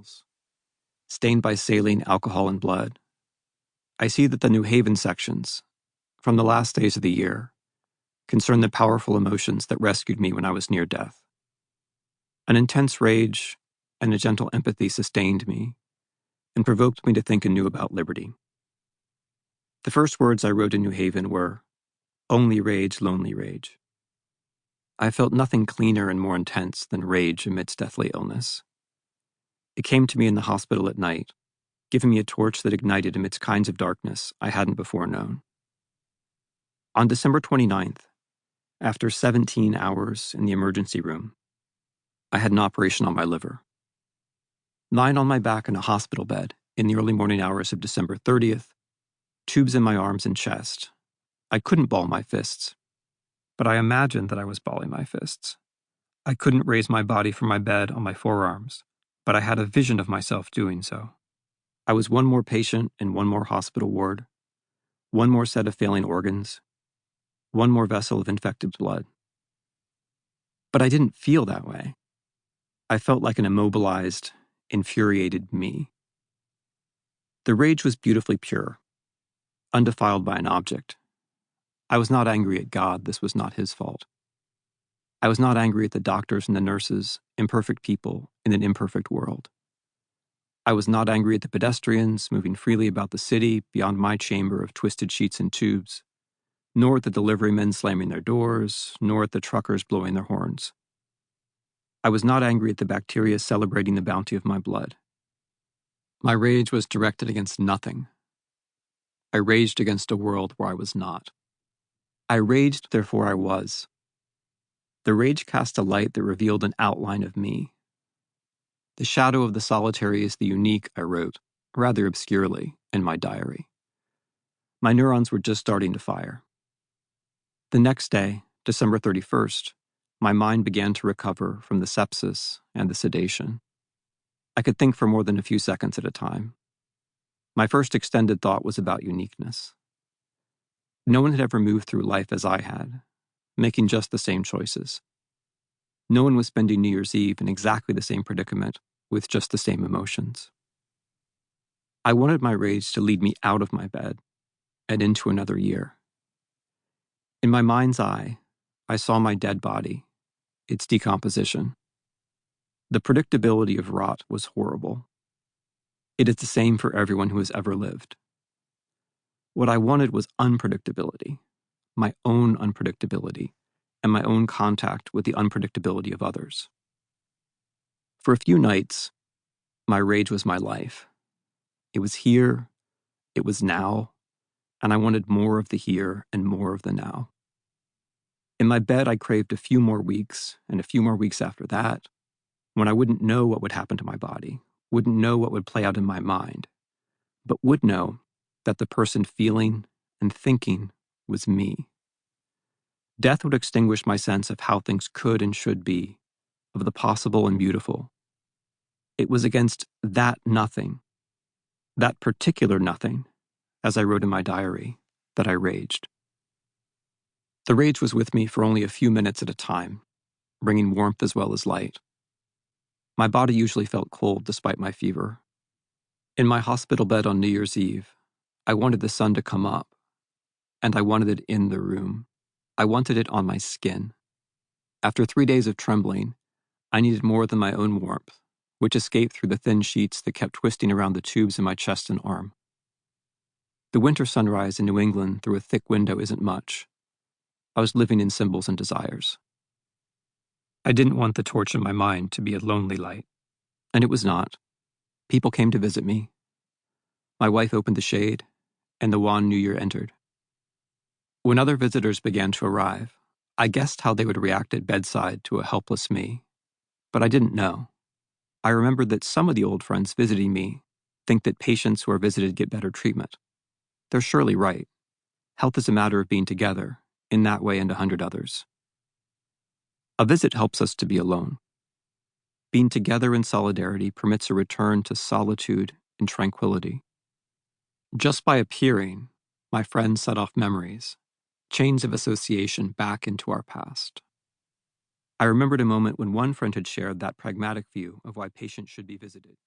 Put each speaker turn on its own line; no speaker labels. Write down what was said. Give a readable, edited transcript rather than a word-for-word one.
walls, stained by saline, alcohol, and blood. I see that the New Haven sections, from the last days of the year, concern the powerful emotions that rescued me when I was near death. An intense rage and a gentle empathy sustained me and provoked me to think anew about liberty. The first words I wrote in New Haven were, "Only rage, lonely rage." I felt nothing cleaner and more intense than rage amidst deathly illness. It came to me in the hospital at night, giving me a torch that ignited amidst kinds of darkness I hadn't before known. On December 29th, after 17 hours in the emergency room, I had an operation on my liver. Lying on my back in a hospital bed in the early morning hours of December 30th, tubes in my arms and chest, I couldn't ball my fists, but I imagined that I was balling my fists. I couldn't raise my body from my bed on my forearms, but I had a vision of myself doing so. I was one more patient in one more hospital ward, one more set of failing organs, one more vessel of infected blood. But I didn't feel that way. I felt like an immobilized, infuriated me. The rage was beautifully pure, undefiled by an object. I was not angry at God. This was not his fault. I was not angry at the doctors and the nurses, imperfect people in an imperfect world. I was not angry at the pedestrians moving freely about the city beyond my chamber of twisted sheets and tubes, nor at the deliverymen slamming their doors, nor at the truckers blowing their horns. I was not angry at the bacteria celebrating the bounty of my blood. My rage was directed against nothing. I raged against a world where I was not. I raged, therefore I was. The rage cast a light that revealed an outline of me. The shadow of the solitary is the unique, I wrote, rather obscurely, in my diary. My neurons were just starting to fire. The next day, December 31st, my mind began to recover from the sepsis and the sedation. I could think for more than a few seconds at a time. My first extended thought was about uniqueness. No one had ever moved through life as I had, making just the same choices. No one was spending New Year's Eve in exactly the same predicament, with just the same emotions. I wanted my rage to lead me out of my bed and into another year. In my mind's eye, I saw my dead body, its decomposition. The predictability of rot was horrible. It is the same for everyone who has ever lived. What I wanted was unpredictability, my own unpredictability, and my own contact with the unpredictability of others. For a few nights, my rage was my life. It was here, it was now, and I wanted more of the here and more of the now. In my bed, I craved a few more weeks, and a few more weeks after that, when I wouldn't know what would happen to my body, wouldn't know what would play out in my mind, but would know that the person feeling and thinking was me. Death would extinguish my sense of how things could and should be, of the possible and beautiful. It was against that nothing, that particular nothing, as I wrote in my diary, that I raged. The rage was with me for only a few minutes at a time, bringing warmth as well as light. My body usually felt cold despite my fever. In my hospital bed on New Year's Eve, I wanted the sun to come up, and I wanted it in the room. I wanted it on my skin. After 3 days of trembling, I needed more than my own warmth, which escaped through the thin sheets that kept twisting around the tubes in my chest and arm. The winter sunrise in New England through a thick window isn't much. I was living in symbols and desires. I didn't want the torch in my mind to be a lonely light, and it was not. People came to visit me. My wife opened the shade, and the wan new year entered. When other visitors began to arrive, I guessed how they would react at bedside to a helpless me, but I didn't know. I remembered that some of the old friends visiting me think that patients who are visited get better treatment. They're surely right. Health is a matter of being together, in that way and 100 others. A visit helps us to be alone. Being together in solidarity permits a return to solitude and tranquility. Just by appearing, my friends set off memories, chains of association back into our past. I remembered a moment when one friend had shared that pragmatic view of why patients should be visited.